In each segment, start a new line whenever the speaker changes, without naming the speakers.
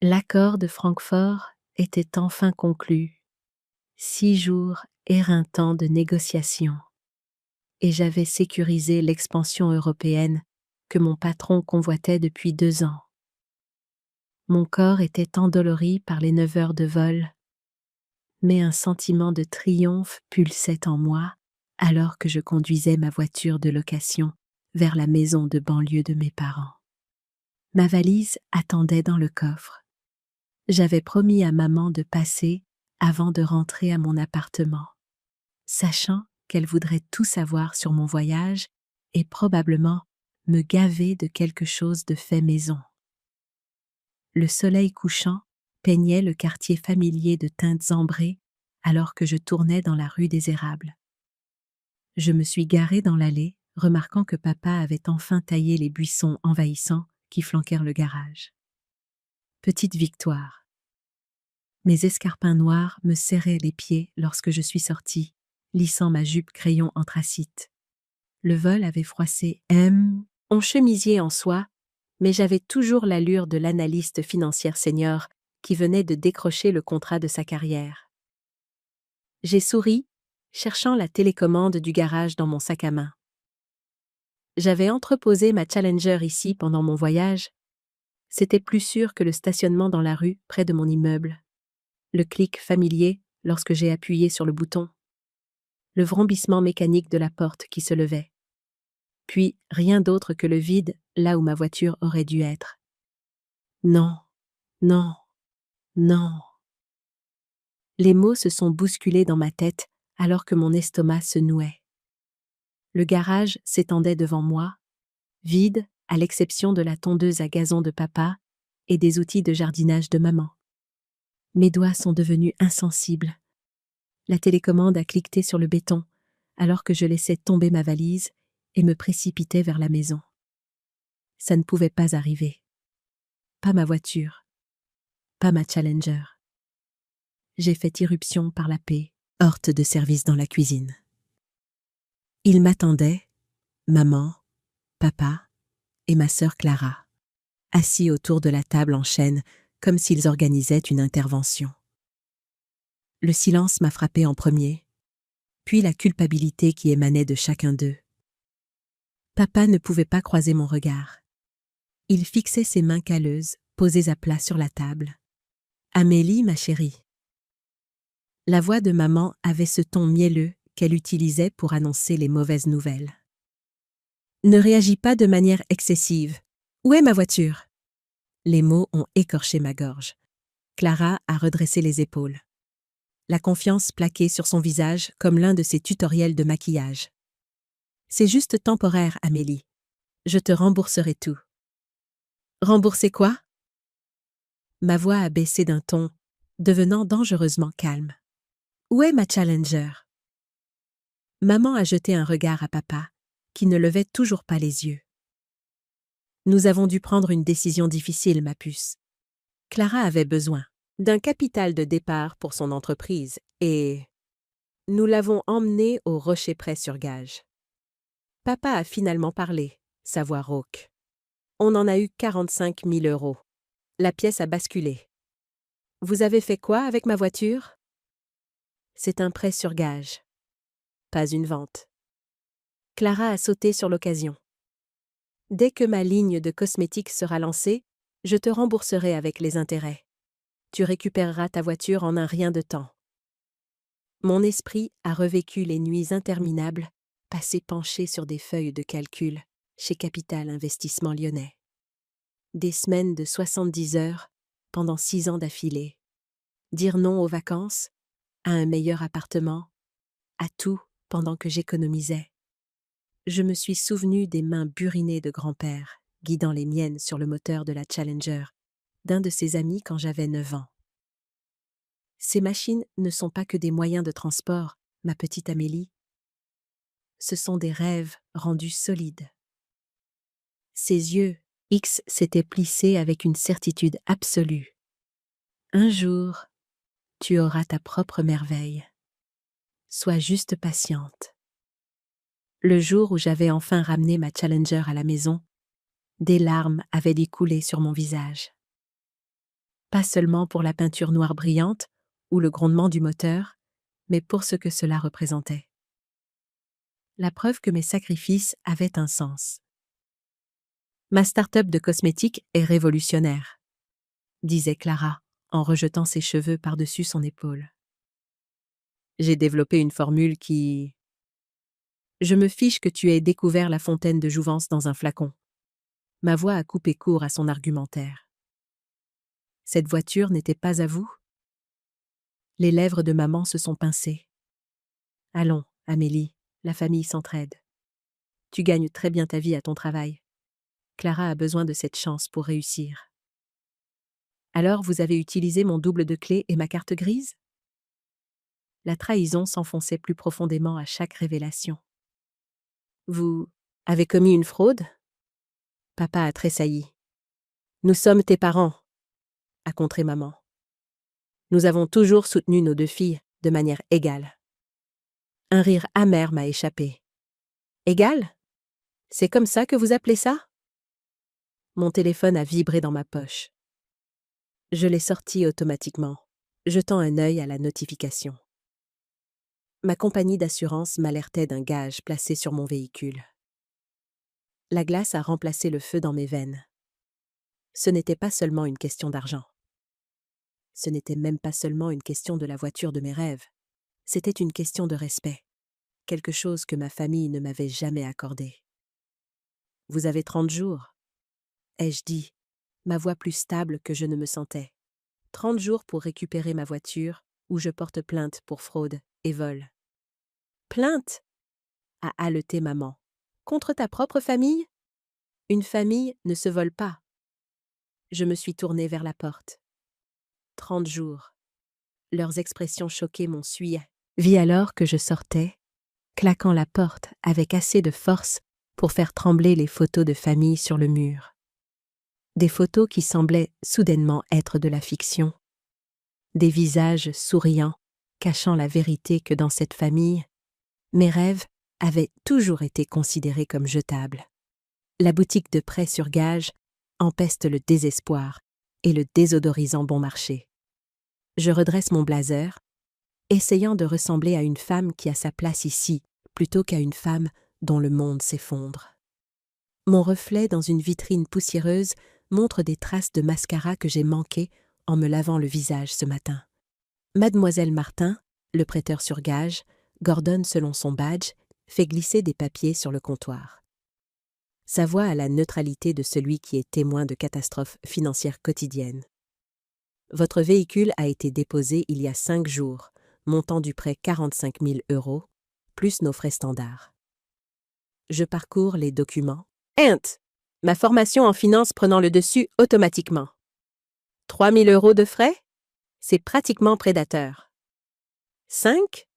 L'accord de Francfort était enfin conclu. 6 jours éreintants de négociations. Et j'avais sécurisé l'expansion européenne que mon patron convoitait depuis 2 ans. Mon corps était endolori par les 9 heures de vol, mais un sentiment de triomphe pulsait en moi alors que je conduisais ma voiture de location vers la maison de banlieue de mes parents. Ma valise attendait dans le coffre. J'avais promis à maman de passer avant de rentrer à mon appartement, sachant qu'elle voudrait tout savoir sur mon voyage et probablement me gaver de quelque chose de fait maison. Le soleil couchant peignait le quartier familier de teintes ambrées alors que je tournais dans la rue des Érables. Je me suis garée dans l'allée, remarquant que papa avait enfin taillé les buissons envahissants qui flanquèrent le garage. Petite victoire. Mes escarpins noirs me serraient les pieds lorsque je suis sortie, lissant ma jupe crayon anthracite. Le vol avait froissé mon chemisier en soie, mais j'avais toujours l'allure de l'analyste financière senior qui venait de décrocher le contrat de sa carrière. J'ai souri, cherchant la télécommande du garage dans mon sac à main. J'avais entreposé ma Challenger ici pendant mon voyage. C'était plus sûr que le stationnement dans la rue près de mon immeuble. Le clic familier lorsque j'ai appuyé sur le bouton. Le vrombissement mécanique de la porte qui se levait. Puis rien d'autre que le vide là où ma voiture aurait dû être. Non, non, non. Les mots se sont bousculés dans ma tête alors que mon estomac se nouait. Le garage s'étendait devant moi, vide à l'exception de la tondeuse à gazon de papa et des outils de jardinage de maman. Mes doigts sont devenus insensibles. La télécommande a cliqueté sur le béton alors que je laissais tomber ma valise et me précipitais vers la maison. Ça ne pouvait pas arriver. Pas ma voiture. Pas ma Challenger. J'ai fait irruption par la paix, horte de service dans la cuisine. Ils m'attendaient, maman, papa et ma sœur Clara, assis autour de la table en chaîne comme s'ils organisaient une intervention. Le silence m'a frappé en premier, puis la culpabilité qui émanait de chacun d'eux. Papa ne pouvait pas croiser mon regard. Il fixait ses mains calleuses, posées à plat sur la table. « Amélie, ma chérie. » La voix de maman avait ce ton mielleux qu'elle utilisait pour annoncer les mauvaises nouvelles. « Ne réagis pas de manière excessive. Où est ma voiture ?» Les mots ont écorché ma gorge. Clara a redressé les épaules. La confiance plaquée sur son visage comme l'un de ses tutoriels de maquillage. « C'est juste temporaire, Amélie. Je te rembourserai tout. » « Rembourser quoi ?» Ma voix a baissé d'un ton, devenant dangereusement calme. « Où est ma Challenger ?» Maman a jeté un regard à papa, qui ne levait toujours pas les yeux. « Nous avons dû prendre une décision difficile, ma puce. Clara avait besoin d'un capital de départ pour son entreprise et nous l'avons emmenée au Rocher-Près-sur-Gage. Papa a finalement parlé, sa voix rauque. On en a eu 45 000 €. La pièce a basculé. Vous avez fait quoi avec ma voiture ? C'est un prêt sur gage. Pas une vente. Clara a sauté sur l'occasion. Dès que ma ligne de cosmétiques sera lancée, je te rembourserai avec les intérêts. Tu récupéreras ta voiture en un rien de temps. Mon esprit a revécu les nuits interminables, passées penchées sur des feuilles de calcul chez Capital Investissement Lyonnais. Des semaines de 70 heures pendant 6 ans d'affilée. Dire non aux vacances, à un meilleur appartement, à tout pendant que j'économisais. Je me suis souvenu des mains burinées de grand-père, guidant les miennes sur le moteur de la Challenger, d'un de ses amis quand j'avais 9 ans. Ces machines ne sont pas que des moyens de transport, ma petite Amélie. Ce sont des rêves rendus solides. Ses yeux, X s'était plissé avec une certitude absolue. Un jour, tu auras ta propre merveille. Sois juste patiente. Le jour où j'avais enfin ramené ma Challenger à la maison, des larmes avaient découlé sur mon visage. Pas seulement pour la peinture noire brillante ou le grondement du moteur, mais pour ce que cela représentait. La preuve que mes sacrifices avaient un sens. Ma start-up de cosmétiques est révolutionnaire, disait Clara, en rejetant ses cheveux par-dessus son épaule. J'ai développé une formule qui... Je me fiche que tu aies découvert la fontaine de jouvence dans un flacon. Ma voix a coupé court à son argumentaire. Cette voiture n'était pas à vous? Les lèvres de maman se sont pincées. Allons, Amélie, la famille s'entraide. Tu gagnes très bien ta vie à ton travail. Clara a besoin de cette chance pour réussir. Alors vous avez utilisé mon double de clé et ma carte grise? La trahison s'enfonçait plus profondément à chaque révélation. Vous avez commis une fraude? Papa a tressailli. Nous sommes tes parents, a contré maman. Nous avons toujours soutenu nos deux filles de manière égale. Un rire amer m'a échappé. Égal? C'est comme ça que vous appelez ça? Mon téléphone a vibré dans ma poche. Je l'ai sorti automatiquement, jetant un œil à la notification. Ma compagnie d'assurance m'alertait d'un gage placé sur mon véhicule. La glace a remplacé le feu dans mes veines. Ce n'était pas seulement une question d'argent. Ce n'était même pas seulement une question de la voiture de mes rêves. C'était une question de respect, quelque chose que ma famille ne m'avait jamais accordé. Vous avez 30 jours, ai-je dit, ma voix plus stable que je ne me sentais. 30 jours pour récupérer ma voiture ou je porte plainte pour fraude et vol. Plainte? A haleté maman. Contre ta propre famille? Une famille ne se vole pas. Je me suis tournée vers la porte. 30 jours. Leurs expressions choquées m'ont suivi. Vis alors que je sortais, claquant la porte avec assez de force pour faire trembler les photos de famille sur le mur. Des photos qui semblaient soudainement être de la fiction. Des visages souriants, cachant la vérité que dans cette famille, mes rêves avaient toujours été considérés comme jetables. La boutique de prêt sur gage empeste le désespoir et le désodorisant bon marché. Je redresse mon blazer, essayant de ressembler à une femme qui a sa place ici, plutôt qu'à une femme dont le monde s'effondre. Mon reflet dans une vitrine poussiéreuse montre des traces de mascara que j'ai manqué en me lavant le visage ce matin. Mademoiselle Martin, le prêteur sur gage, Gordon selon son badge, fait glisser des papiers sur le comptoir. Sa voix a la neutralité de celui qui est témoin de catastrophes financières quotidiennes. Votre véhicule a été déposé il y a 5 jours, montant du prêt 45 000 €, plus nos frais standards. Je parcours les documents. Ma formation en finance prenant le dessus automatiquement. 3 000 € de frais? C'est pratiquement prédateur. 5?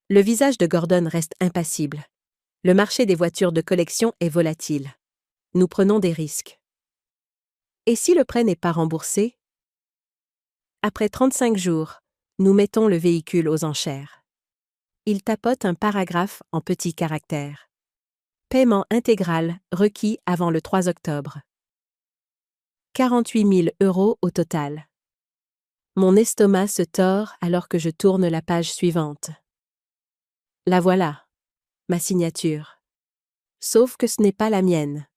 Le visage de Gordon reste impassible. Le marché des voitures de collection est volatile. Nous prenons des risques. Et si le prêt n'est pas remboursé? Après 35 jours, nous mettons le véhicule aux enchères. Il tapote un paragraphe en petits caractères. Paiement intégral requis avant le 3 octobre. 48 000 € au total. Mon estomac se tord alors que je tourne la page suivante. La voilà, ma signature. Sauf que ce n'est pas la mienne.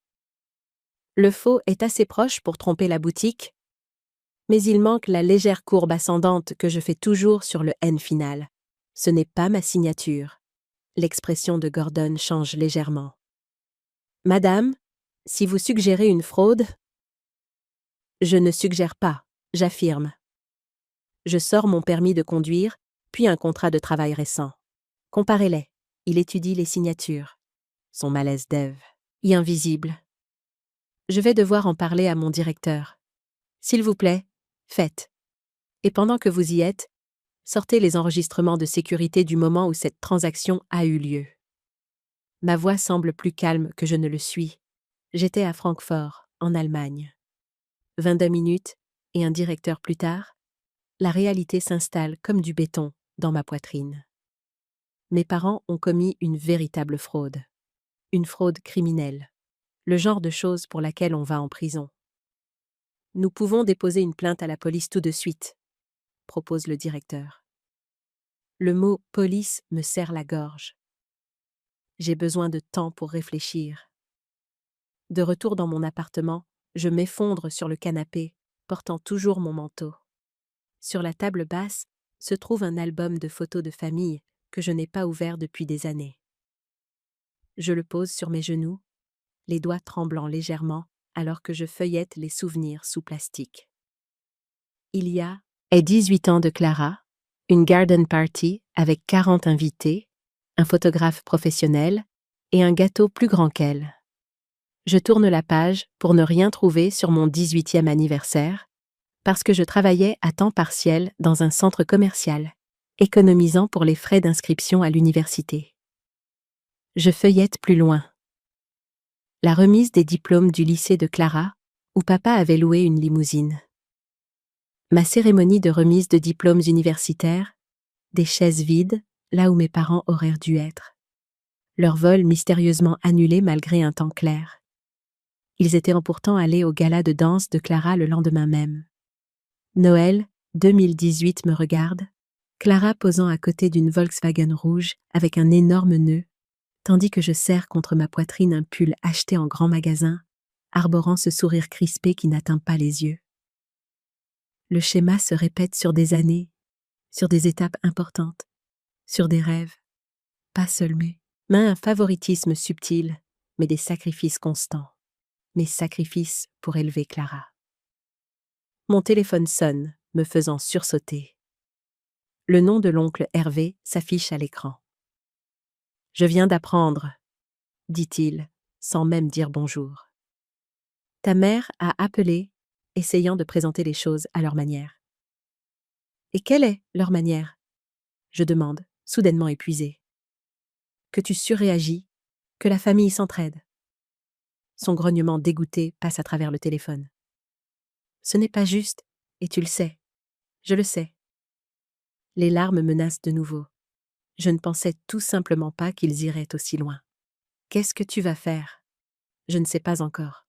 Le faux est assez proche pour tromper la boutique, mais il manque la légère courbe ascendante que je fais toujours sur le N final. Ce n'est pas ma signature. L'expression de Gordon change légèrement. Madame, si vous suggérez une fraude... Je ne suggère pas, j'affirme. Je sors mon permis de conduire, puis un contrat de travail récent. Comparez-les. Il étudie les signatures. Son malaise d'Ève. Y invisible. Je vais devoir en parler à mon directeur. S'il vous plaît, faites. Et pendant que vous y êtes, sortez les enregistrements de sécurité du moment où cette transaction a eu lieu. Ma voix semble plus calme que je ne le suis. J'étais à Francfort, en Allemagne. 22 minutes et un directeur plus tard, la réalité s'installe comme du béton dans ma poitrine. Mes parents ont commis une véritable fraude. Une fraude criminelle. Le genre de chose pour laquelle on va en prison. Nous pouvons déposer une plainte à la police tout de suite, propose le directeur. Le mot police me serre la gorge. J'ai besoin de temps pour réfléchir. De retour dans mon appartement, je m'effondre sur le canapé, portant toujours mon manteau. Sur la table basse se trouve un album de photos de famille que je n'ai pas ouvert depuis des années. Je le pose sur mes genoux, les doigts tremblant légèrement alors que je feuillette les souvenirs sous plastique. Il y a 18 ans de Clara, une garden party avec 40 invités, un photographe professionnel et un gâteau plus grand qu'elle. Je tourne la page pour ne rien trouver sur mon 18e anniversaire, parce que je travaillais à temps partiel dans un centre commercial, économisant pour les frais d'inscription à l'université. Je feuillette plus loin. La remise des diplômes du lycée de Clara, où papa avait loué une limousine. Ma cérémonie de remise de diplômes universitaires, des chaises vides, là où mes parents auraient dû être. Leur vol mystérieusement annulé malgré un temps clair. Ils étaient pourtant allés au gala de danse de Clara le lendemain même. Noël 2018 me regarde, Clara posant à côté d'une Volkswagen rouge avec un énorme nœud, tandis que je serre contre ma poitrine un pull acheté en grand magasin, arborant ce sourire crispé qui n'atteint pas les yeux. Le schéma se répète sur des années, sur des étapes importantes, sur des rêves, pas seulement, mais un favoritisme subtil, mais des sacrifices constants. Mes sacrifices pour élever Clara. Mon téléphone sonne, me faisant sursauter. Le nom de l'oncle Hervé s'affiche à l'écran. « Je viens d'apprendre, » dit-il, sans même dire bonjour. « Ta mère a appelé, essayant de présenter les choses à leur manière. » « Et quelle est leur manière ?» je demande, soudainement épuisée. « Que tu surréagis, que la famille s'entraide. » Son grognement dégoûté passe à travers le téléphone. « Ce n'est pas juste, et tu le sais. Je le sais. » Les larmes menacent de nouveau. Je ne pensais tout simplement pas qu'ils iraient aussi loin. « Qu'est-ce que tu vas faire ?» Je ne sais pas encore.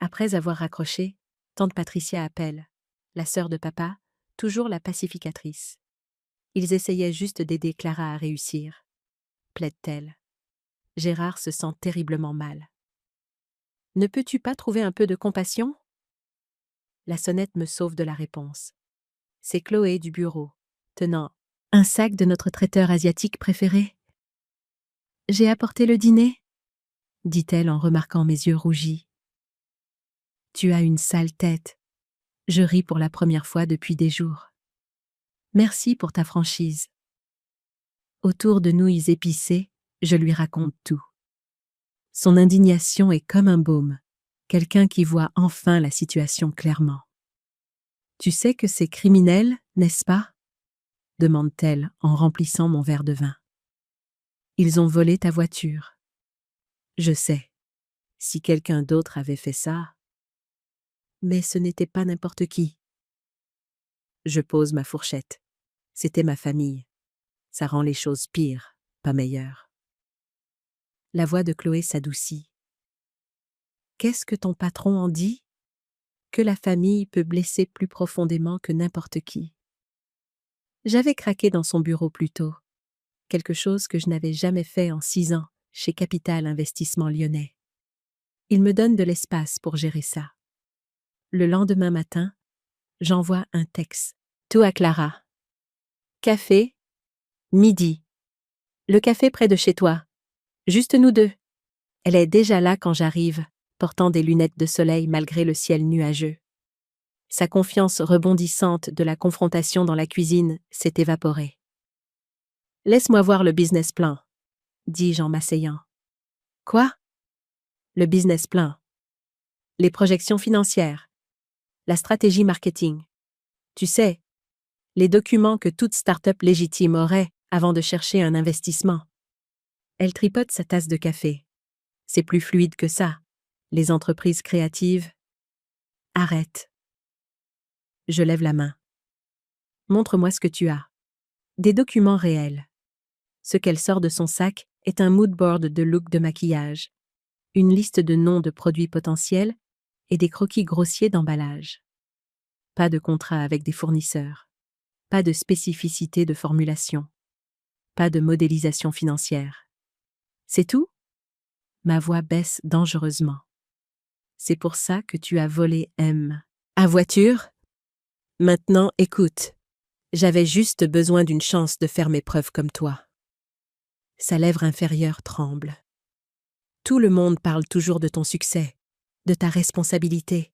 Après avoir raccroché, tante Patricia appelle, la sœur de papa, toujours la pacificatrice. Ils essayaient juste d'aider Clara à réussir, plaide-t-elle. Gérard se sent terriblement mal. « Ne peux-tu pas trouver un peu de compassion ?» La sonnette me sauve de la réponse. C'est Chloé du bureau, tenant un sac de notre traiteur asiatique préféré. « J'ai apporté le dîner ?» dit-elle en remarquant mes yeux rougis. « Tu as une sale tête. » Je ris pour la première fois depuis des jours. « Merci pour ta franchise. » Autour de nouilles épicées, je lui raconte tout. Son indignation est comme un baume, quelqu'un qui voit enfin la situation clairement. « Tu sais que c'est criminel, n'est-ce pas ?» demande-t-elle en remplissant mon verre de vin. « Ils ont volé ta voiture. » Je sais. Si quelqu'un d'autre avait fait ça... Mais ce n'était pas n'importe qui. Je pose ma fourchette. C'était ma famille. Ça rend les choses pires, pas meilleures. La voix de Chloé s'adoucit. Qu'est-ce que ton patron en dit ? Que la famille peut blesser plus profondément que n'importe qui. J'avais craqué dans son bureau plus tôt, quelque chose que je n'avais jamais fait en 6 ans chez Capital Investissement Lyonnais. Il me donne de l'espace pour gérer ça. Le lendemain matin, j'envoie un texte. Tout à Clara. Café, midi. Le café près de chez toi. Juste nous deux. Elle est déjà là quand j'arrive, portant des lunettes de soleil malgré le ciel nuageux. Sa confiance rebondissante de la confrontation dans la cuisine s'est évaporée. « Laisse-moi voir le business plan, » dis-je en m'asseyant. « Quoi ?» Le business plan. Les projections financières. La stratégie marketing. Tu sais, les documents que toute start-up légitime aurait avant de chercher un investissement. Elle tripote sa tasse de café. C'est plus fluide que ça. Les entreprises créatives. Arrête. Je lève la main. Montre-moi ce que tu as. Des documents réels. Ce qu'elle sort de son sac est un mood board de look de maquillage. Une liste de noms de produits potentiels et des croquis grossiers d'emballage. Pas de contrat avec des fournisseurs. Pas de spécificité de formulation. Pas de modélisation financière. C'est tout? Ma voix baisse dangereusement. C'est pour ça que tu as volé M. À voiture? Maintenant, écoute. J'avais juste besoin d'une chance de faire mes preuves comme toi. Sa lèvre inférieure tremble. Tout le monde parle toujours de ton succès, de ta responsabilité,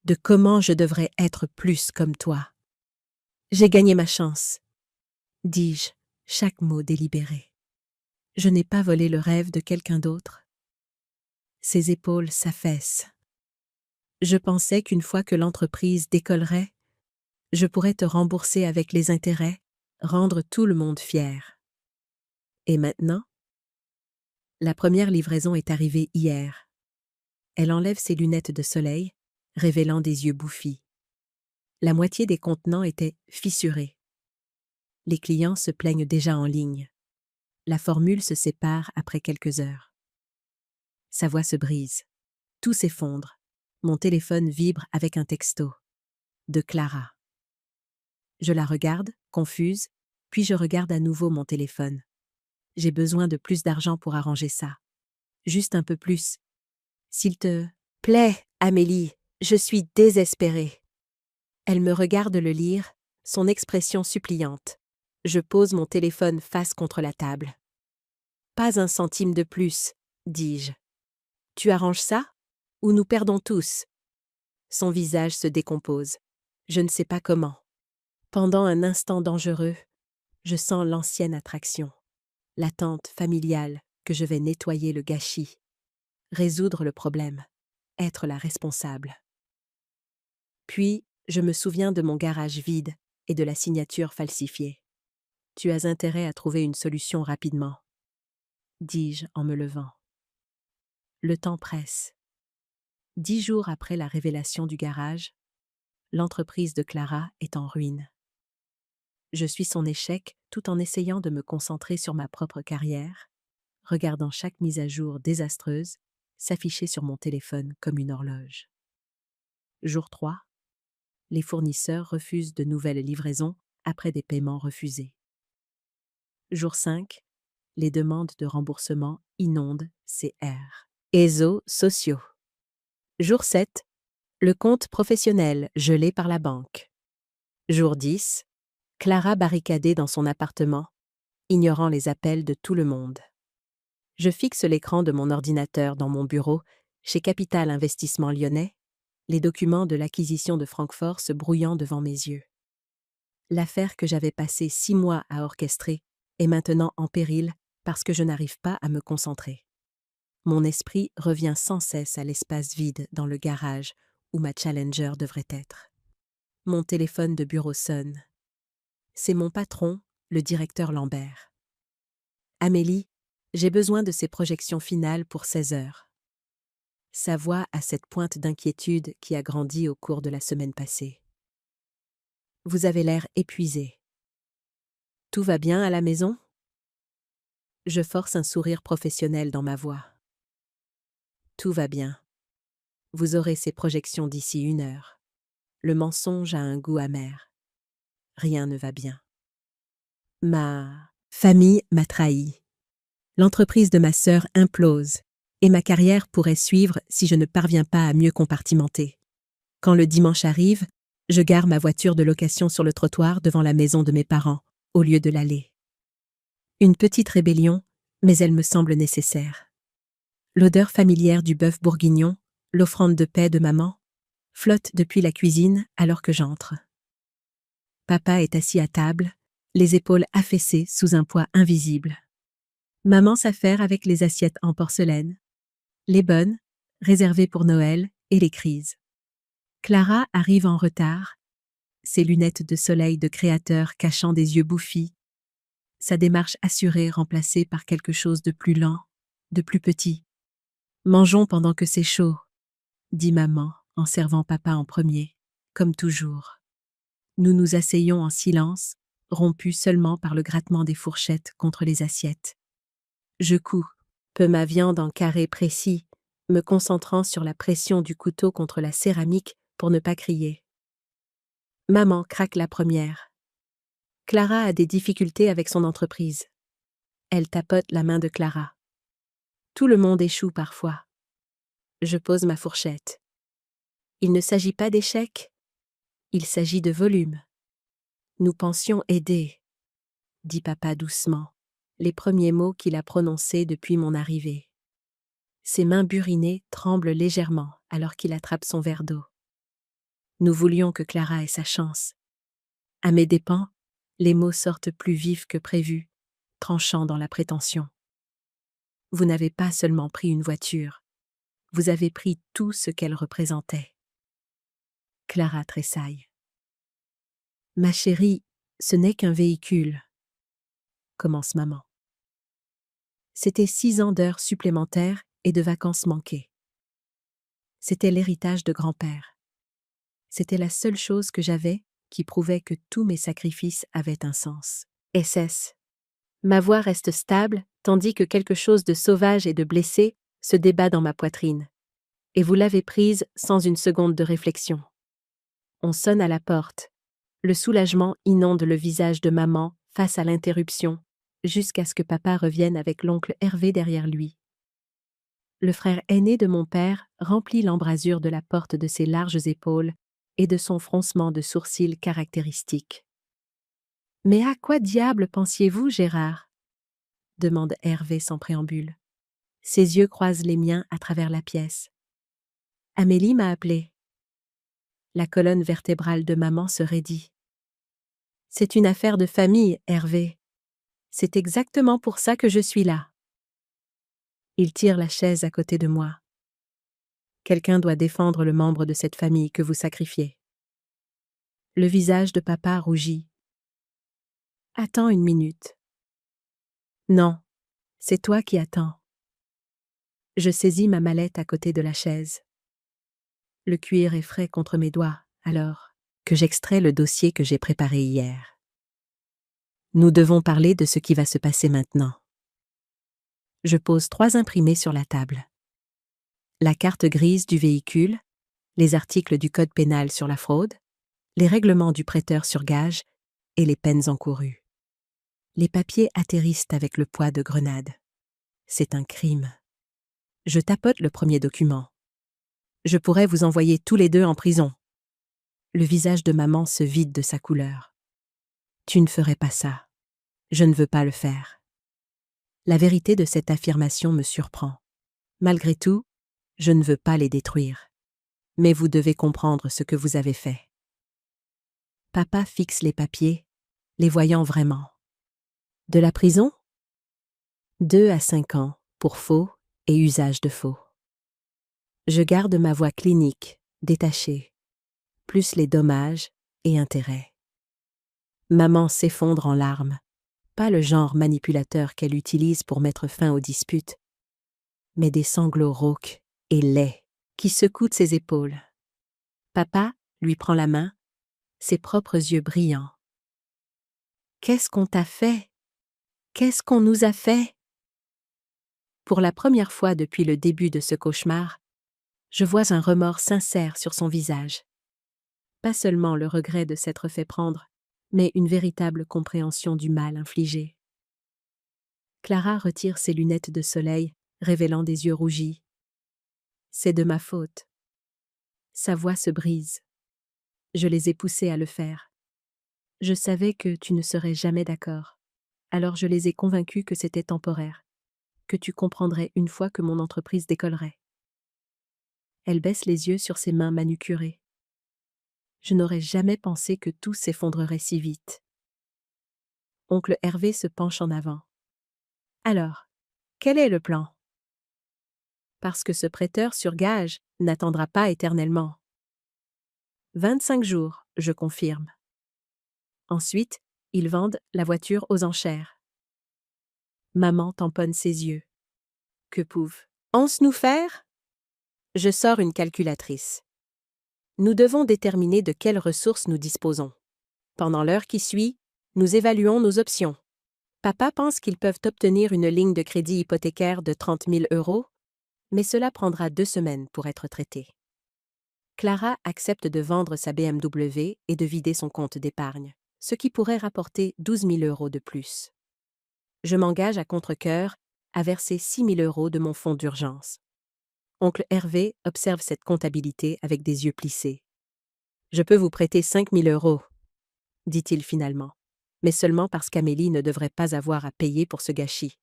de comment je devrais être plus comme toi. J'ai gagné ma chance, dis-je, chaque mot délibéré. Je n'ai pas volé le rêve de quelqu'un d'autre. Ses épaules s'affaissent. Je pensais qu'une fois que l'entreprise décollerait, je pourrais te rembourser avec les intérêts, rendre tout le monde fier. Et maintenant? La première livraison est arrivée hier. Elle enlève ses lunettes de soleil, révélant des yeux bouffis. La moitié des contenants étaient fissurés. Les clients se plaignent déjà en ligne. La formule se sépare après quelques heures. Sa voix se brise. Tout s'effondre. Mon téléphone vibre avec un texto. De Clara. Je la regarde, confuse, puis je regarde à nouveau mon téléphone. J'ai besoin de plus d'argent pour arranger ça. Juste un peu plus. S'il te plaît, Amélie, je suis désespérée. Elle me regarde le lire, son expression suppliante. Je pose mon téléphone face contre la table. Pas un centime de plus, dis-je. Tu arranges ça? Ou nous perdons tous? Son visage se décompose. Je ne sais pas comment. Pendant un instant dangereux, je sens l'ancienne attraction, l'attente familiale que je vais nettoyer le gâchis, résoudre le problème, être la responsable. Puis, je me souviens de mon garage vide et de la signature falsifiée. Tu as intérêt à trouver une solution rapidement, dis-je en me levant. Le temps presse. 10 jours après la révélation du garage, l'entreprise de Clara est en ruine. Je suis son échec tout en essayant de me concentrer sur ma propre carrière, regardant chaque mise à jour désastreuse s'afficher sur mon téléphone comme une horloge. Jour 3. Les fournisseurs refusent de nouvelles livraisons après des paiements refusés. Jour 5. Les demandes de remboursement inondent CR. ESO sociaux. Jour 7. Le compte professionnel gelé par la banque. Jour 10. Clara barricadée dans son appartement, ignorant les appels de tout le monde. Je fixe l'écran de mon ordinateur dans mon bureau, chez Capital Investissement Lyonnais, les documents de l'acquisition de Francfort se brouillant devant mes yeux. L'affaire que j'avais passé 6 mois à orchestrer est maintenant en péril parce que je n'arrive pas à me concentrer. Mon esprit revient sans cesse à l'espace vide dans le garage où ma Challenger devrait être. Mon téléphone de bureau sonne. C'est mon patron, le directeur Lambert. Amélie, j'ai besoin de ces projections finales pour 16 heures. Sa voix a cette pointe d'inquiétude qui a grandi au cours de la semaine passée. Vous avez l'air épuisé. Tout va bien à la maison? Je force un sourire professionnel dans ma voix. Tout va bien. Vous aurez ces projections d'ici 1 heure. Le mensonge a un goût amer. Rien ne va bien. Ma famille m'a trahi. L'entreprise de ma sœur implose, et ma carrière pourrait suivre si je ne parviens pas à mieux compartimenter. Quand le dimanche arrive, je gare ma voiture de location sur le trottoir devant la maison de mes parents, au lieu de l'allée. Une petite rébellion, mais elle me semble nécessaire. L'odeur familière du bœuf bourguignon, l'offrande de paix de maman, flotte depuis la cuisine alors que j'entre. Papa est assis à table, les épaules affaissées sous un poids invisible. Maman s'affaire avec les assiettes en porcelaine, les bonnes, réservées pour Noël, et les crises. Clara arrive en retard, ses lunettes de soleil de créateur cachant des yeux bouffis, sa démarche assurée remplacée par quelque chose de plus lent, de plus petit. « Mangeons pendant que c'est chaud », dit maman en servant papa en premier, comme toujours. Nous nous asseyons en silence, rompus seulement par le grattement des fourchettes contre les assiettes. Je couds, peu ma viande en carrés précis, me concentrant sur la pression du couteau contre la céramique pour ne pas crier. Maman craque la première. Clara a des difficultés avec son entreprise. Elle tapote la main de Clara. Tout le monde échoue parfois. Je pose ma fourchette. Il ne s'agit pas d'échec. Il s'agit de volume. Nous pensions aider, dit papa doucement, les premiers mots qu'il a prononcés depuis mon arrivée. Ses mains burinées tremblent légèrement alors qu'il attrape son verre d'eau. Nous voulions que Clara ait sa chance. À mes dépens, les mots sortent plus vifs que prévu, tranchant dans la prétention. Vous n'avez pas seulement pris une voiture, vous avez pris tout ce qu'elle représentait. Clara tressaille. Ma chérie, ce n'est qu'un véhicule, commence maman. C'était 6 ans d'heures supplémentaires et de vacances manquées. C'était l'héritage de grand-père. C'était la seule chose que j'avais qui prouvait que tous mes sacrifices avaient un sens. SS. Ma voix reste stable, tandis que quelque chose de sauvage et de blessé se débat dans ma poitrine. Et vous l'avez prise sans une seconde de réflexion. On sonne à la porte. Le soulagement inonde le visage de maman face à l'interruption, jusqu'à ce que papa revienne avec l'oncle Hervé derrière lui. Le frère aîné de mon père remplit l'embrasure de la porte de ses larges épaules et de son froncement de sourcils caractéristique. « Mais à quoi diable pensiez-vous, Gérard ?» demande Hervé sans préambule. Ses yeux croisent les miens à travers la pièce. « Amélie m'a appelé. » La colonne vertébrale de maman se raidit. « C'est une affaire de famille, Hervé. C'est exactement pour ça que je suis là. » Il tire la chaise à côté de moi. « Quelqu'un doit défendre le membre de cette famille que vous sacrifiez. » Le visage de papa rougit. « Attends une minute. »« Non, c'est toi qui attends. » Je saisis ma mallette à côté de la chaise. Le cuir est frais contre mes doigts, alors que j'extrais le dossier que j'ai préparé hier. Nous devons parler de ce qui va se passer maintenant. Je pose 3 imprimés sur la table. La carte grise du véhicule, les articles du code pénal sur la fraude, les règlements du prêteur sur gage et les peines encourues. Les papiers atterrissent avec le poids de grenades. C'est un crime. Je tapote le premier document. Je pourrais vous envoyer tous les deux en prison. Le visage de maman se vide de sa couleur. Tu ne ferais pas ça. Je ne veux pas le faire. La vérité de cette affirmation me surprend. Malgré tout, je ne veux pas les détruire. Mais vous devez comprendre ce que vous avez fait. Papa fixe les papiers, les voyant vraiment. De la prison ? 2 à 5 ans pour faux et usage de faux. Je garde ma voix clinique, détachée, plus les dommages et intérêts. Maman s'effondre en larmes, pas le genre manipulateur qu'elle utilise pour mettre fin aux disputes, mais des sanglots rauques et laids qui secouent ses épaules. Papa lui prend la main, ses propres yeux brillants. « Qu'est-ce qu'on t'a fait ? Qu'est-ce qu'on nous a fait ?» Pour la première fois depuis le début de ce cauchemar, je vois un remords sincère sur son visage. Pas seulement le regret de s'être fait prendre, mais une véritable compréhension du mal infligé. Clara retire ses lunettes de soleil, révélant des yeux rougis. « C'est de ma faute. » Sa voix se brise. Je les ai poussés à le faire. Je savais que tu ne serais jamais d'accord. Alors je les ai convaincus que c'était temporaire, que tu comprendrais une fois que mon entreprise décollerait. Elle baisse les yeux sur ses mains manucurées. Je n'aurais jamais pensé que tout s'effondrerait si vite. Oncle Hervé se penche en avant. Alors, quel est le plan ? Parce que ce prêteur sur gage n'attendra pas éternellement. 25 jours, je confirme. Ensuite, ils vendent la voiture aux enchères. Maman tamponne ses yeux. Que pouvons nous faire ? Je sors une calculatrice. Nous devons déterminer de quelles ressources nous disposons. Pendant l'heure qui suit, nous évaluons nos options. Papa pense qu'ils peuvent obtenir une ligne de crédit hypothécaire de 30 000 €, Mais cela prendra 2 semaines pour être traité. Clara accepte de vendre sa BMW et de vider son compte d'épargne, ce qui pourrait rapporter 12 000 € de plus. Je m'engage à contre-cœur à verser 6 000 € de mon fonds d'urgence. Oncle Hervé observe cette comptabilité avec des yeux plissés. « Je peux vous prêter 5 000 €, dit-il finalement, mais seulement parce qu'Amélie ne devrait pas avoir à payer pour ce gâchis.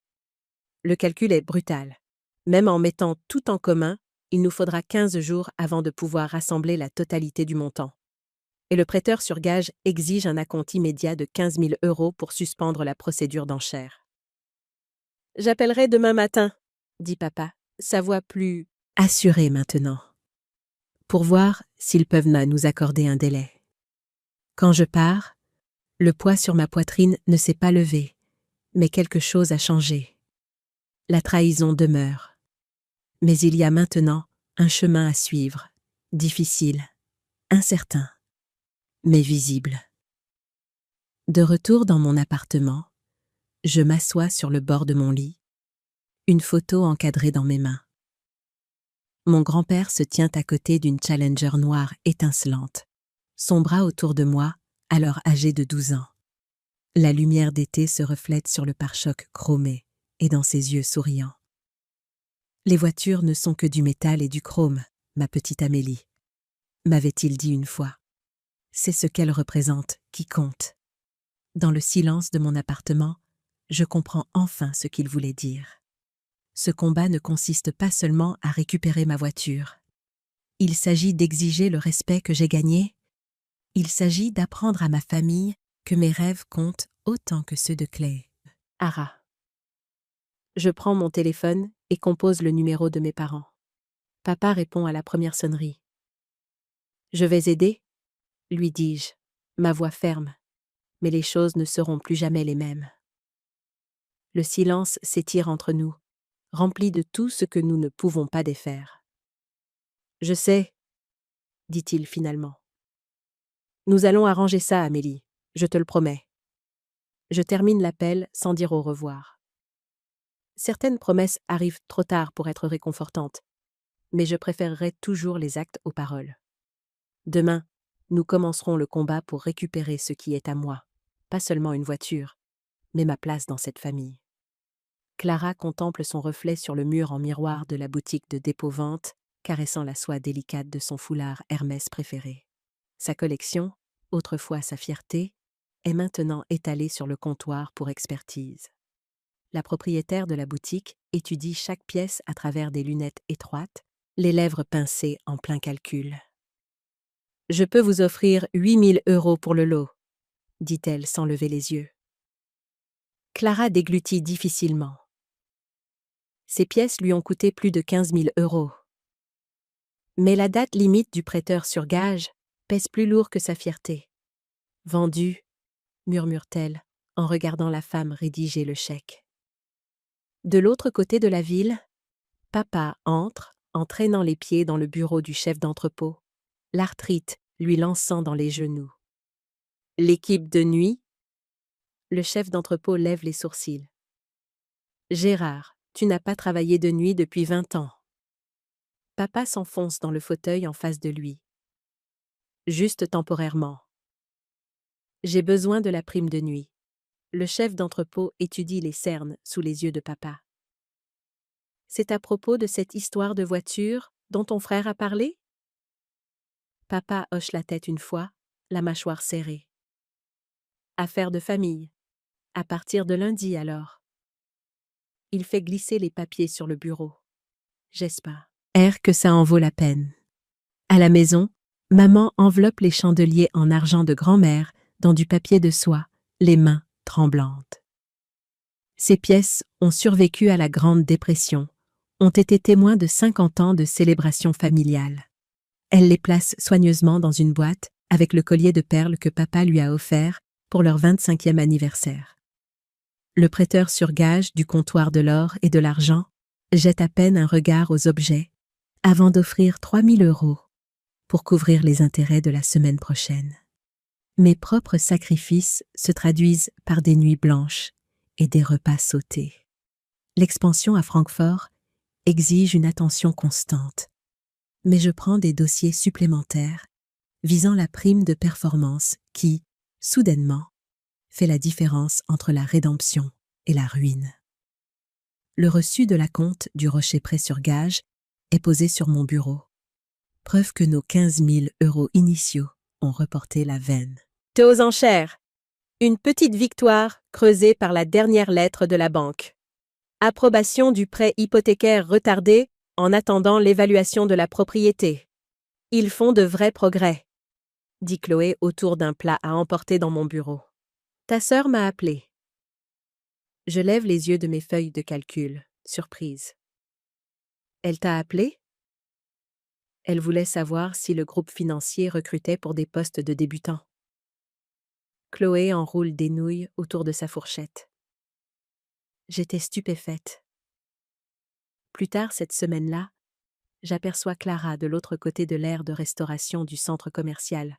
Le calcul est brutal. Même en mettant tout en commun, il nous faudra 15 jours avant de pouvoir rassembler la totalité du montant. Et le prêteur sur gage exige un acompte immédiat de 15 000 € pour suspendre la procédure d'enchère. « J'appellerai demain matin, » dit papa, sa voix plus assurée maintenant, pour voir s'ils peuvent nous accorder un délai. Quand je pars, le poids sur ma poitrine ne s'est pas levé, mais quelque chose a changé. La trahison demeure. Mais il y a maintenant un chemin à suivre, difficile, incertain, mais visible. De retour dans mon appartement, je m'assois sur le bord de mon lit, une photo encadrée dans mes mains. Mon grand-père se tient à côté d'une Challenger noire étincelante, son bras autour de moi, alors âgé de 12 ans. La lumière d'été se reflète sur le pare-choc chromé et dans ses yeux souriants. Les voitures ne sont que du métal et du chrome, ma petite Amélie, m'avait-il dit une fois. C'est ce qu'elle représente qui compte. Dans le silence de mon appartement, je comprends enfin ce qu'il voulait dire. Ce combat ne consiste pas seulement à récupérer ma voiture. Il s'agit d'exiger le respect que j'ai gagné. Il s'agit d'apprendre à ma famille que mes rêves comptent autant que ceux de Clay. Ara. Je prends mon téléphone et compose le numéro de mes parents. Papa répond à la première sonnerie. « Je vais aider ?» lui dis-je, ma voix ferme, mais les choses ne seront plus jamais les mêmes. Le silence s'étire entre nous, rempli de tout ce que nous ne pouvons pas défaire. « Je sais, » dit-il finalement. « Nous allons arranger ça, Amélie, je te le promets. » Je termine l'appel sans dire au revoir. Certaines promesses arrivent trop tard pour être réconfortantes, mais je préférerais toujours les actes aux paroles. Demain, nous commencerons le combat pour récupérer ce qui est à moi, pas seulement une voiture, mais ma place dans cette famille. Clara contemple son reflet sur le mur en miroir de la boutique de dépôt-vente, caressant la soie délicate de son foulard Hermès préféré. Sa collection, autrefois sa fierté, est maintenant étalée sur le comptoir pour expertise. La propriétaire de la boutique étudie chaque pièce à travers des lunettes étroites, les lèvres pincées en plein calcul. « Je peux vous offrir 8 000 € pour le lot, » dit-elle sans lever les yeux. Clara déglutit difficilement. Ces pièces lui ont coûté plus de 15 000 €. Mais la date limite du prêteur sur gage pèse plus lourd que sa fierté. « Vendu », murmure-t-elle en regardant la femme rédiger le chèque. De l'autre côté de la ville, papa entre en traînant les pieds dans le bureau du chef d'entrepôt, l'arthrite lui lançant dans les genoux. « L'équipe de nuit ?» Le chef d'entrepôt lève les sourcils. « Gérard, tu n'as pas travaillé de nuit depuis 20 ans. » Papa s'enfonce dans le fauteuil en face de lui. « Juste temporairement. » J'ai besoin de la prime de nuit. Le chef d'entrepôt étudie les cernes sous les yeux de papa. C'est à propos de cette histoire de voiture dont ton frère a parlé ? Papa hoche la tête une fois, la mâchoire serrée. Affaire de famille. À partir de lundi alors. Il fait glisser les papiers sur le bureau. J'espère que ça en vaut la peine. À la maison, maman enveloppe les chandeliers en argent de grand-mère dans du papier de soie, les mains tremblantes. Ces pièces ont survécu à la Grande Dépression, ont été témoins de 50 ans de célébration familiale. Elle les place soigneusement dans une boîte avec le collier de perles que papa lui a offert pour leur 25e anniversaire. Le prêteur sur gage du comptoir de l'or et de l'argent jette à peine un regard aux objets avant d'offrir 3 000 € pour couvrir les intérêts de la semaine prochaine. Mes propres sacrifices se traduisent par des nuits blanches et des repas sautés. L'expansion à Francfort exige une attention constante. Mais je prends des dossiers supplémentaires visant la prime de performance qui, soudainement, fait la différence entre la rédemption et la ruine. Le reçu de l'acompte du rocher prêt sur gage est posé sur mon bureau. Preuve que nos 15 000 € initiaux ont reporté la veine.
Aux enchères. Une petite victoire creusée par la dernière lettre de la banque. Approbation du prêt hypothécaire retardé en attendant l'évaluation de la propriété. Ils font de vrais progrès, dit Chloé autour d'un plat à emporter dans mon bureau. Ta sœur m'a appelé. Je lève les yeux de mes feuilles de calcul, surprise. Elle t'a appelé? Elle voulait savoir si le groupe financier recrutait pour des postes de débutants. Chloé enroule des nouilles autour de sa fourchette. J'étais stupéfaite. Plus tard cette semaine-là, j'aperçois Clara de l'autre côté de l'aire de restauration du centre commercial,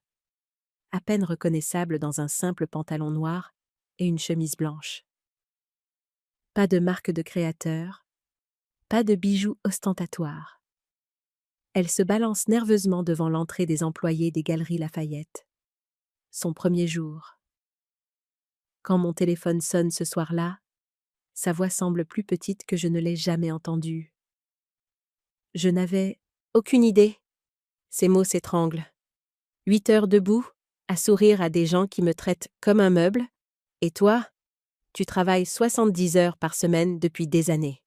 à peine reconnaissable dans un simple pantalon noir et une chemise blanche. Pas de marque de créateur, pas de bijoux ostentatoires. Elle se balance nerveusement devant l'entrée des employés des Galeries Lafayette. Son premier jour. Quand mon téléphone sonne ce soir-là, sa voix semble plus petite que je ne l'ai jamais entendue. Je n'avais aucune idée. Ces mots s'étranglent. 8 heures debout, à sourire à des gens qui me traitent comme un meuble, et toi, tu travailles 70 heures par semaine depuis des années.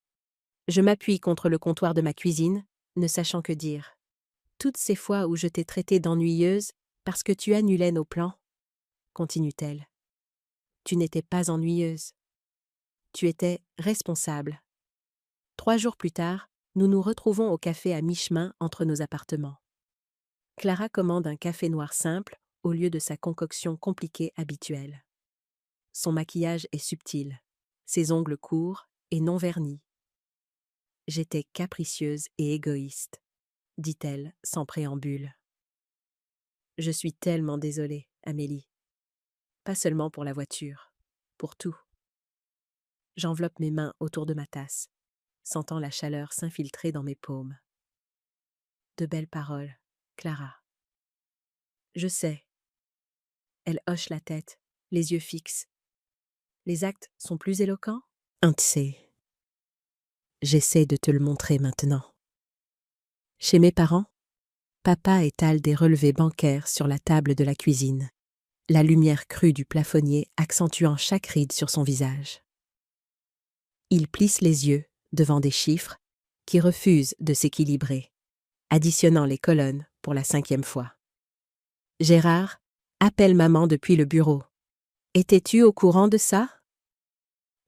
Je m'appuie contre le comptoir de ma cuisine, ne sachant que dire. Toutes ces fois où je t'ai traitée d'ennuyeuse parce que tu annulais nos plans, continue-t-elle. Tu n'étais pas ennuyeuse. Tu étais responsable. 3 jours plus tard, nous nous retrouvons au café à mi-chemin entre nos appartements. Clara commande un café noir simple au lieu de sa concoction compliquée habituelle. Son maquillage est subtil, ses ongles courts et non vernis. J'étais capricieuse et égoïste, dit-elle sans préambule. Je suis tellement désolée, Amélie. Pas seulement pour la voiture, pour tout. J'enveloppe mes mains autour de ma tasse, sentant la chaleur s'infiltrer dans mes paumes. De belles paroles, Clara. Je sais. Elle hoche la tête, les yeux fixes. Les actes sont plus éloquents? Un de ces. J'essaie de te le montrer maintenant. Chez mes parents, papa étale des relevés bancaires sur la table de la cuisine, la lumière crue du plafonnier accentuant chaque ride sur son visage. Il plisse les yeux devant des chiffres qui refusent de s'équilibrer, additionnant les colonnes pour la 5e fois. Gérard appelle maman depuis le bureau. Étais-tu au courant de ça?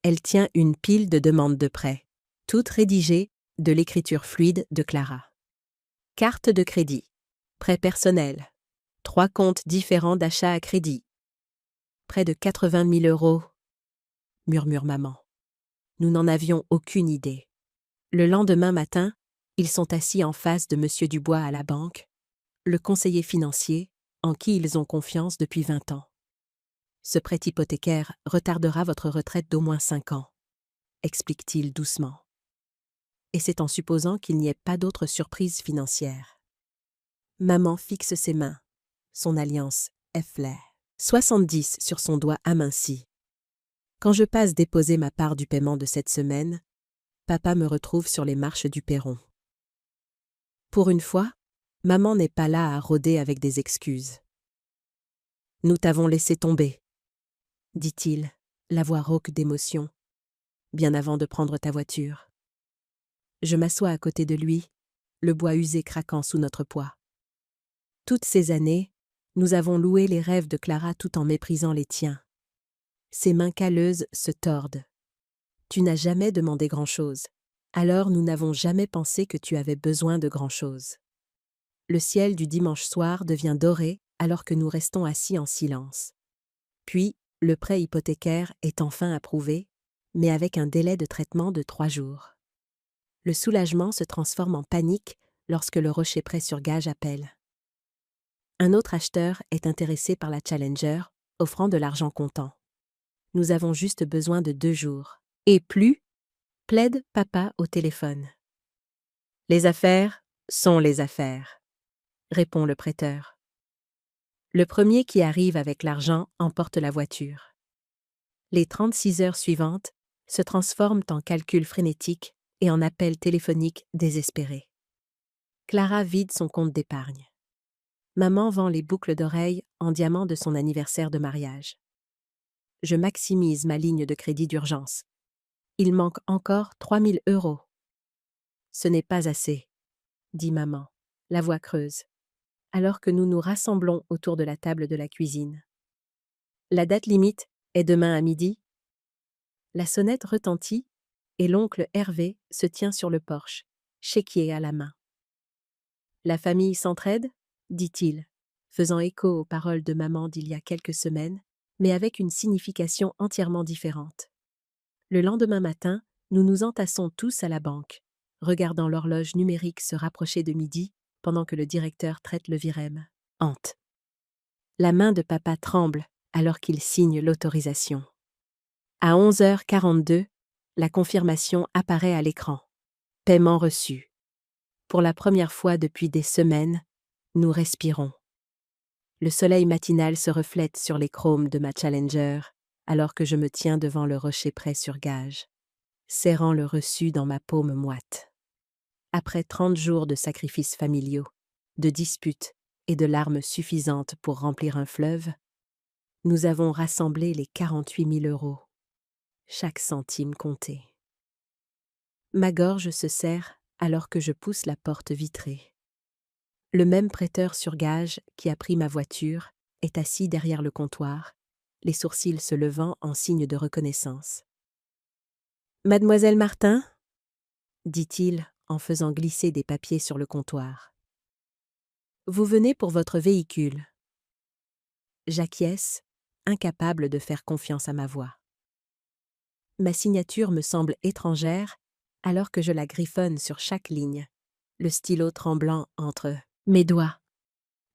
Elle tient une pile de demandes de prêt, toutes rédigées de l'écriture fluide de Clara. Carte de crédit, prêt personnel, 3 comptes différents d'achat à crédit. Près de 80 000 €, murmure maman. Nous n'en avions aucune idée. Le lendemain matin, ils sont assis en face de M. Dubois à la banque, le conseiller financier, en qui ils ont confiance depuis 20 ans. Ce prêt hypothécaire retardera votre retraite d'au moins 5 ans, explique-t-il doucement. Et c'est en supposant qu'il n'y ait pas d'autres surprises financières. Maman fixe ses mains, son alliance effleure, 70 sur son doigt aminci. Quand je passe déposer ma part du paiement de cette semaine, papa me retrouve sur les marches du perron. Pour une fois, maman n'est pas là à rôder avec des excuses. Nous t'avons laissé tomber, dit-il, la voix rauque d'émotion, bien avant de prendre ta voiture. Je m'assois à côté de lui, le bois usé craquant sous notre poids. Toutes ces années, nous avons loué les rêves de Clara tout en méprisant les tiens. Ses mains calleuses se tordent. Tu n'as jamais demandé grand-chose, alors nous n'avons jamais pensé que tu avais besoin de grand-chose. Le ciel du dimanche soir devient doré alors que nous restons assis en silence. Puis, le prêt hypothécaire est enfin approuvé, mais avec un délai de traitement de 3 jours. Le soulagement se transforme en panique lorsque le rocher prêt sur gage appelle. Un autre acheteur est intéressé par la Challenger, offrant de l'argent comptant. Nous avons juste besoin de 2 jours. Et plus, plaide papa au téléphone. Les affaires sont les affaires, répond le prêteur. Le premier qui arrive avec l'argent emporte la voiture. Les 36 heures suivantes se transforment en calculs frénétiques et en appels téléphoniques désespérés. Clara vide son compte d'épargne. Maman vend les boucles d'oreilles en diamant de son anniversaire de mariage. Je maximise ma ligne de crédit d'urgence. Il manque encore 3 000 €. Ce n'est pas assez, dit maman, la voix creuse, alors que nous nous rassemblons autour de la table de la cuisine. La date limite est demain à midi. La sonnette retentit et l'oncle Hervé se tient sur le porche, chéquier à la main. La famille s'entraide, dit-il, faisant écho aux paroles de maman d'il y a quelques semaines, mais avec une signification entièrement différente. Le lendemain matin, nous nous entassons tous à la banque, regardant l'horloge numérique se rapprocher de midi pendant que le directeur traite le virème. Hante. La main de papa tremble alors qu'il signe l'autorisation. À 11h42, la confirmation apparaît à l'écran. Paiement reçu. Pour la première fois depuis des semaines, nous respirons. Le soleil matinal se reflète sur les chromes de ma Challenger, alors que je me tiens devant le rocher prêt sur gage, serrant le reçu dans ma paume moite. Après 30 jours de sacrifices familiaux, de disputes et de larmes suffisantes pour remplir un fleuve, nous avons rassemblé les 48 000 €. Chaque centime compté. Ma gorge se serre alors que je pousse la porte vitrée. Le même prêteur sur gage qui a pris ma voiture est assis derrière le comptoir, les sourcils se levant en signe de reconnaissance. « Mademoiselle Martin ?» dit-il en faisant glisser des papiers sur le comptoir. « Vous venez pour votre véhicule. » J'acquiesce, incapable de faire confiance à ma voix. Ma signature me semble étrangère alors que je la griffonne sur chaque ligne, le stylo tremblant entre mes doigts.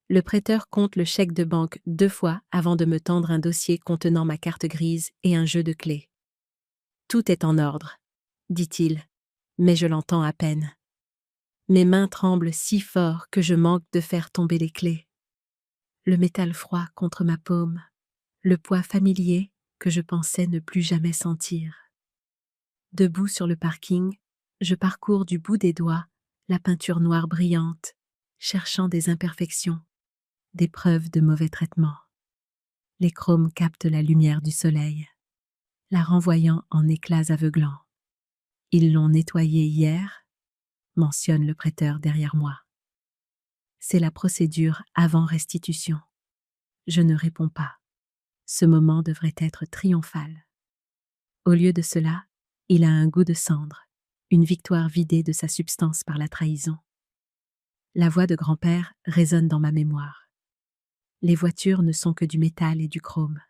Le prêteur compte le chèque de banque 2 fois avant de me tendre un dossier contenant ma carte grise et un jeu de clés. « Tout est en ordre, » dit-il, mais je l'entends à peine. Mes mains tremblent si fort que je manque de faire tomber les clés. Le métal froid contre ma paume, le poids familier que je pensais ne plus jamais sentir. Debout sur le parking, je parcours du bout des doigts la peinture noire brillante, cherchant des imperfections, des preuves de mauvais traitement. Les chromes captent la lumière du soleil, la renvoyant en éclats aveuglants. Ils l'ont nettoyée hier, mentionne le prêteur derrière moi. C'est la procédure avant restitution. Je ne réponds pas. Ce moment devrait être triomphal. Au lieu de cela, il a un goût de cendre, une victoire vidée de sa substance par la trahison. La voix de grand-père résonne dans ma mémoire. Les voitures ne sont que du métal et du chrome.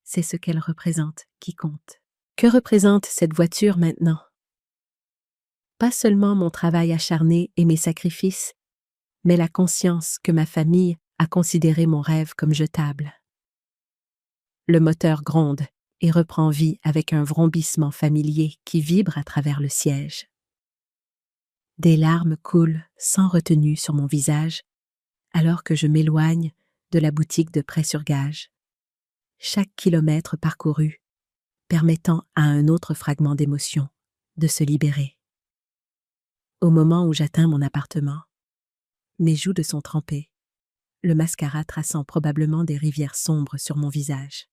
C'est ce qu'elles représentent qui compte. Que représente cette voiture maintenant? Pas seulement mon travail acharné et mes sacrifices, mais la conscience que ma famille a considéré mon rêve comme jetable. Le moteur gronde et reprend vie avec un vrombissement familier qui vibre à travers le siège. Des larmes coulent sans retenue sur mon visage alors que je m'éloigne de la boutique de prêt sur gage. Chaque kilomètre parcouru permettant à un autre fragment d'émotion de se libérer. Au moment où j'atteins mon appartement, mes joues sont trempées, le mascara traçant probablement des rivières sombres sur mon visage.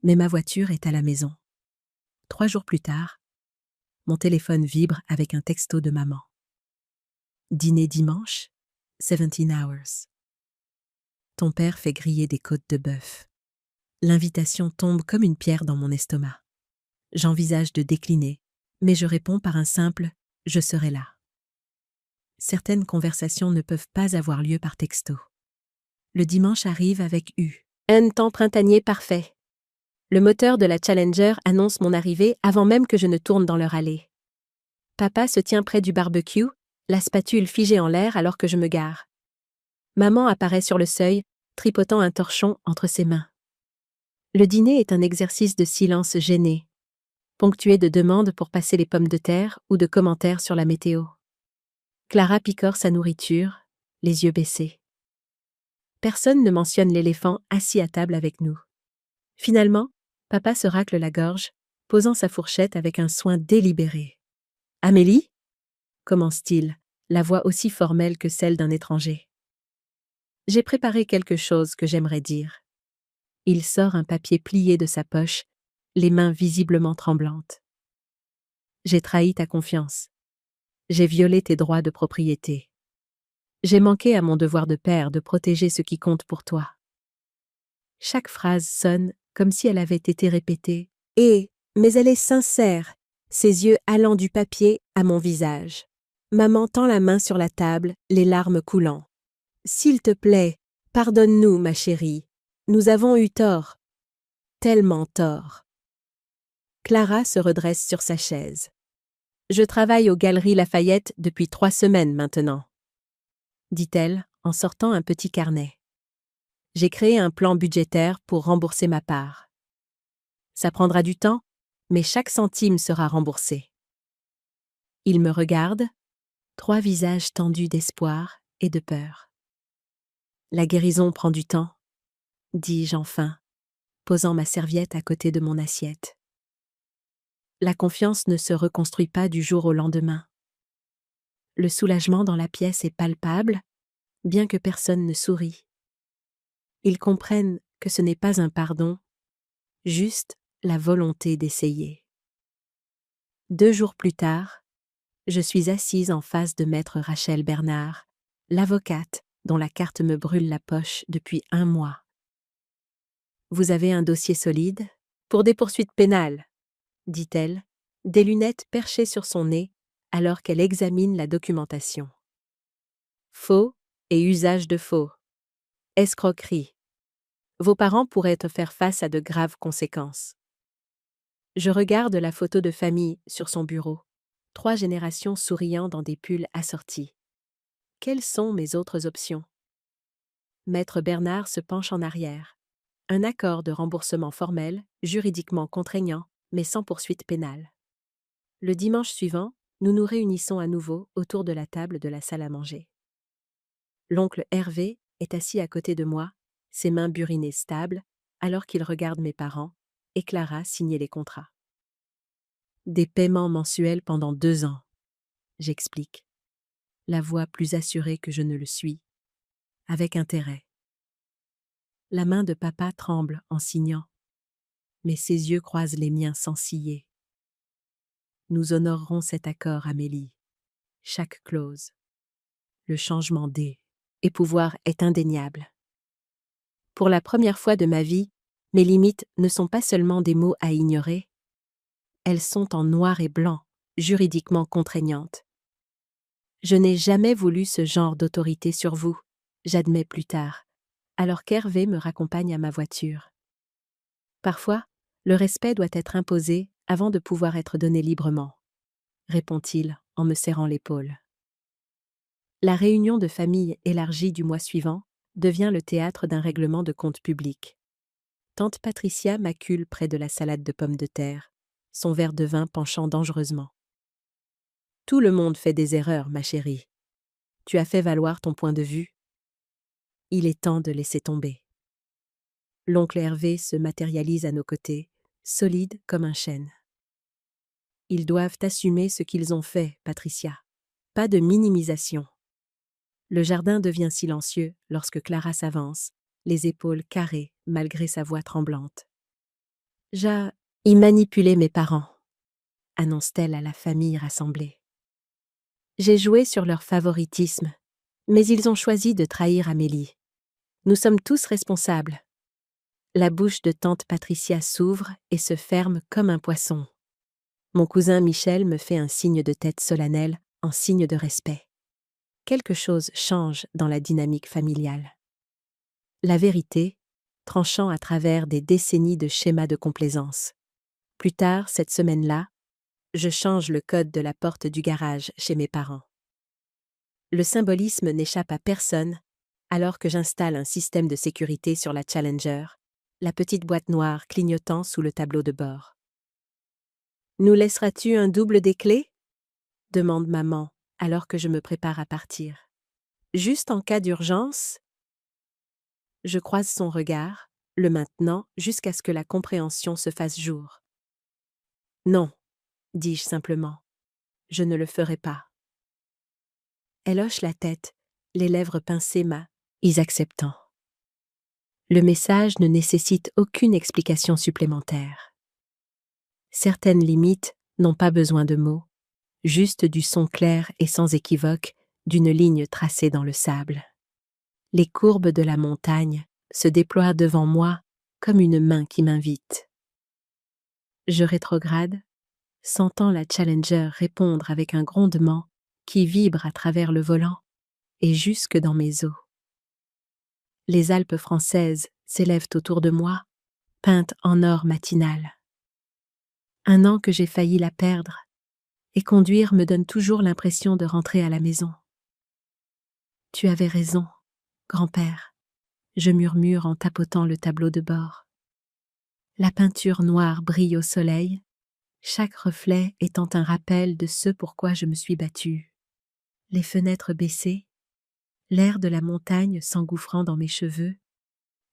Mais ma voiture est à la maison. 3 jours plus tard, mon téléphone vibre avec un texto de maman. Dîner dimanche, 17 hours. Ton père fait griller des côtes de bœuf. L'invitation tombe comme une pierre dans mon estomac. J'envisage de décliner, mais je réponds par un simple « je serai là ». Certaines conversations ne peuvent pas avoir lieu par texto. Le dimanche arrive avec un temps printanier parfait. Le moteur de la Challenger annonce mon arrivée avant même que je ne tourne dans leur allée. Papa se tient près du barbecue, la spatule figée en l'air alors que je me gare. Maman apparaît sur le seuil, tripotant un torchon entre ses mains. Le dîner est un exercice de silence gêné, ponctué de demandes pour passer les pommes de terre ou de commentaires sur la météo.
Clara picore sa nourriture, les yeux baissés. Personne ne mentionne l'éléphant assis à table avec nous. Finalement, papa se racle la gorge, posant sa fourchette avec un soin délibéré. « Amélie ?» commence-t-il, la voix aussi formelle que celle d'un étranger. J'ai préparé quelque chose que j'aimerais dire. Il sort un papier plié de sa poche, les mains visiblement tremblantes. J'ai trahi ta confiance. J'ai violé tes droits de propriété. J'ai manqué à mon devoir de père de protéger ce qui compte pour toi. Chaque phrase sonne comme si elle avait été répétée. Mais elle est sincère, ses yeux allant du papier à mon visage. Maman tend la main sur la table, les larmes coulant. S'il te plaît, pardonne-nous, ma chérie. Nous avons eu tort. Tellement tort. Clara se redresse sur sa chaise. Je travaille aux Galeries Lafayette depuis 3 semaines maintenant, dit-elle en sortant un petit carnet. J'ai créé un plan budgétaire pour rembourser ma part. Ça prendra du temps, mais chaque centime sera remboursé. Il me regarde, 3 visages tendus d'espoir et de peur. La guérison prend du temps, dis-je enfin, posant ma serviette à côté de mon assiette. La confiance ne se reconstruit pas du jour au lendemain. Le soulagement dans la pièce est palpable, bien que personne ne sourie. Ils comprennent que ce n'est pas un pardon, juste la volonté d'essayer. 2 jours plus tard, je suis assise en face de maître Rachel Bernard, l'avocate dont la carte me brûle la poche depuis 1 mois. Vous avez un dossier solide pour des poursuites pénales, dit-elle, des lunettes perchées sur son nez alors qu'elle examine la documentation. Faux et usage de faux. Escroquerie. Vos parents pourraient te faire face à de graves conséquences. Je regarde la photo de famille sur son bureau. 3 générations souriant dans des pulls assortis. Quelles sont mes autres options? Maître Bernard se penche en arrière. Un accord de remboursement formel, juridiquement contraignant, mais sans poursuite pénale. Le dimanche suivant, nous nous réunissons à nouveau autour de la table de la salle à manger. L'oncle Hervé est assis à côté de moi, ses mains burinées stables, alors qu'il regarde mes parents, et Clara signer les contrats. Des paiements mensuels pendant 2 ans, j'explique, la voix plus assurée que je ne le suis, avec intérêt. La main de papa tremble en signant, mais ses yeux croisent les miens sans ciller. Nous honorerons cet accord, Amélie. Chaque clause. Le changement des et pouvoir est indéniable. Pour la première fois de ma vie, mes limites ne sont pas seulement des mots à ignorer, elles sont en noir et blanc, juridiquement contraignantes. Je n'ai jamais voulu ce genre d'autorité sur vous, j'admets plus tard, alors qu'Hervé me raccompagne à ma voiture. Parfois, le respect doit être imposé avant de pouvoir être donné librement, répond-il en me serrant l'épaule. La réunion de famille élargie du mois suivant devient le théâtre d'un règlement de compte public. Tante Patricia macule près de la salade de pommes de terre, son verre de vin penchant dangereusement. Tout le monde fait des erreurs, ma chérie. Tu as fait valoir ton point de vue. Il est temps de laisser tomber. L'oncle Hervé se matérialise à nos côtés, solide comme un chêne. Ils doivent assumer ce qu'ils ont fait, Patricia. Pas de minimisation. Le jardin devient silencieux lorsque Clara s'avance, les épaules carrées malgré sa voix tremblante. « J'ai manipulé mes parents », annonce-t-elle à la famille rassemblée. J'ai joué sur leur favoritisme, mais ils ont choisi de trahir Amélie. Nous sommes tous responsables. La bouche de tante Patricia s'ouvre et se ferme comme un poisson. Mon cousin Michel me fait un signe de tête solennel en signe de respect. Quelque chose change dans la dynamique familiale. La vérité, tranchant à travers des décennies de schémas de complaisance. Plus tard, cette semaine-là, je change le code de la porte du garage chez mes parents. Le symbolisme n'échappe à personne alors que j'installe un système de sécurité sur la Challenger, la petite boîte noire clignotant sous le tableau de bord. « Nous laisseras-tu un double des clés ?» demande maman,
alors que je me prépare à partir. Juste en cas d'urgence? Je croise son regard, le maintenant jusqu'à ce que la compréhension se fasse jour. Non, dis-je simplement. Je ne le ferai pas. Elle hoche la tête, les lèvres pincées ils acceptant. Le message ne nécessite aucune explication supplémentaire. Certaines limites n'ont pas besoin de mots, juste du son clair et sans équivoque d'une ligne tracée dans le sable. Les courbes de la montagne se déploient devant moi comme une main qui m'invite. Je rétrograde, sentant la Challenger répondre avec un grondement qui vibre à travers le volant et jusque dans mes os. Les Alpes françaises s'élèvent autour de moi, peintes en or matinal. Un an que j'ai failli la perdre, et conduire me donne toujours l'impression de rentrer à la maison. Tu avais raison, grand-père, je murmure en tapotant le tableau de bord. La peinture noire brille au soleil, chaque reflet étant un rappel de ce pourquoi je me suis battue. Les fenêtres baissées, l'air de la montagne s'engouffrant dans mes cheveux,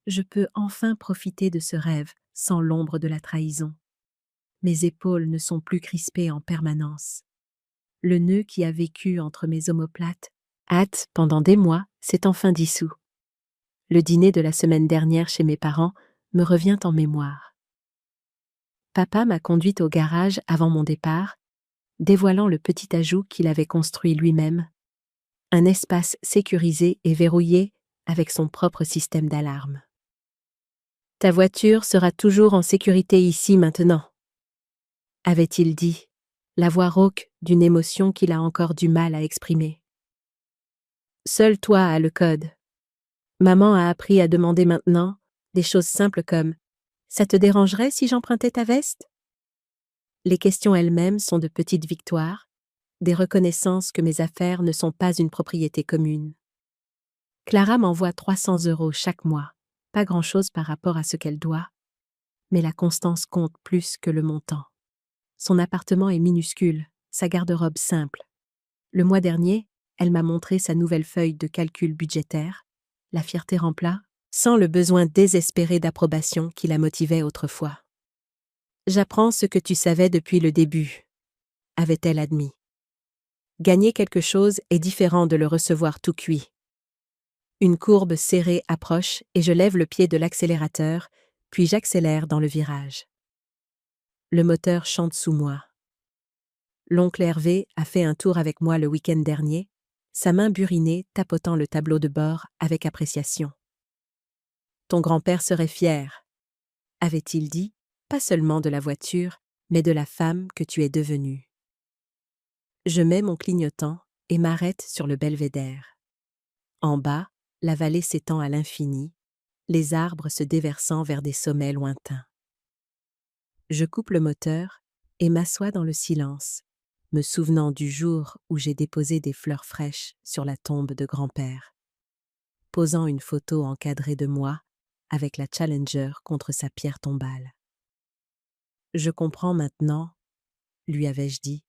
je peux enfin profiter de ce rêve sans l'ombre de la trahison. Mes épaules ne sont plus crispées en permanence. Le nœud qui a vécu entre mes omoplates, hâte pendant des mois, s'est enfin dissous. Le dîner de la semaine dernière chez mes parents me revient en mémoire. Papa m'a conduite au garage avant mon départ, dévoilant le petit ajout qu'il avait construit lui-même, un espace sécurisé et verrouillé avec son propre système d'alarme. « Ta voiture sera toujours en sécurité ici maintenant », avait-il dit, la voix rauque d'une émotion qu'il a encore du mal à exprimer. Seul toi as le code. Maman a appris à demander maintenant des choses simples comme « Ça te dérangerait si j'empruntais ta veste ?» Les questions elles-mêmes sont de petites victoires, des reconnaissances que mes affaires ne sont pas une propriété commune. Clara m'envoie 300 € chaque mois, pas grand-chose par rapport à ce qu'elle doit, mais la constance compte plus que le montant. Son appartement est minuscule, sa garde-robe simple. Le mois dernier, elle m'a montré sa nouvelle feuille de calcul budgétaire, la fierté rempla, sans le besoin désespéré d'approbation qui la motivait autrefois. « J'apprends ce que tu savais depuis le début », avait-elle admis. Gagner quelque chose est différent de le recevoir tout cuit. Une courbe serrée approche et je lève le pied de l'accélérateur, puis j'accélère dans le virage. Le moteur chante sous moi. L'oncle Hervé a fait un tour avec moi le week-end dernier, sa main burinée tapotant le tableau de bord avec appréciation. « Ton grand-père serait fier », avait-il dit, pas seulement de la voiture, mais de la femme que tu es devenue. Je mets mon clignotant et m'arrête sur le belvédère. En bas, la vallée s'étend à l'infini, les arbres se déversant vers des sommets lointains. Je coupe le moteur et m'assois dans le silence, me souvenant du jour où j'ai déposé des fleurs fraîches sur la tombe de grand-père, posant une photo encadrée de moi avec la Challenger contre sa pierre tombale. Je comprends maintenant, lui avais-je dit,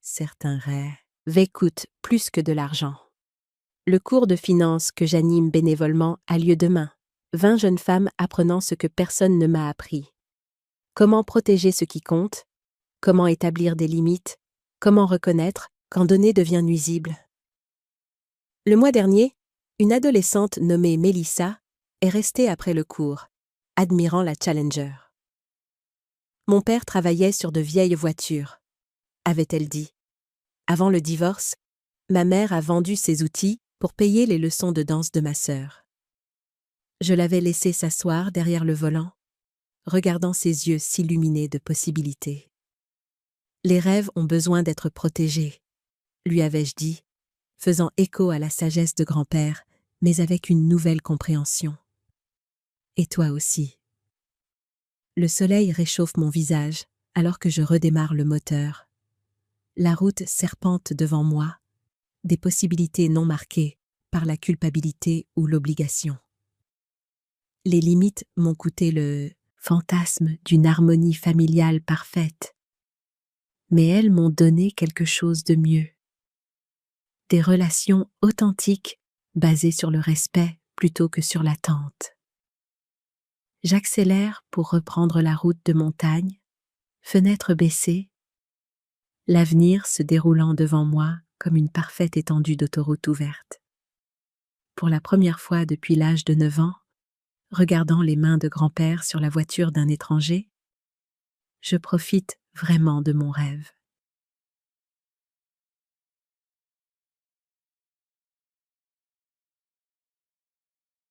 certains rêves coûtent plus que de l'argent. Le cours de finance que j'anime bénévolement a lieu demain. 20 jeunes femmes apprenant ce que personne ne m'a appris. Comment protéger ce qui compte, comment établir des limites, comment reconnaître quand donner devient nuisible. Le mois dernier, une adolescente nommée Mélissa est restée après le cours, admirant la Challenger. Mon père travaillait sur de vieilles voitures, avait-elle dit. Avant le divorce, ma mère a vendu ses outils pour payer les leçons de danse de ma sœur. Je l'avais laissée s'asseoir derrière le volant, regardant ses yeux s'illuminer de possibilités. Les rêves ont besoin d'être protégés, lui avais-je dit, faisant écho à la sagesse de grand-père, mais avec une nouvelle compréhension. Et toi aussi. Le soleil réchauffe mon visage alors que je redémarre le moteur. La route serpente devant moi, des possibilités non marquées par la culpabilité ou l'obligation. Les limites m'ont coûté le fantasme d'une harmonie familiale parfaite, mais elles m'ont donné quelque chose de mieux.
Des relations authentiques basées sur le respect plutôt que sur l'attente. J'accélère pour reprendre la route de montagne, fenêtre baissée, l'avenir se déroulant devant moi comme une parfaite étendue d'autoroute ouverte. Pour la première fois depuis l'âge de 9 ans, regardant les mains de grand-père sur la voiture d'un étranger, je profite vraiment de mon rêve.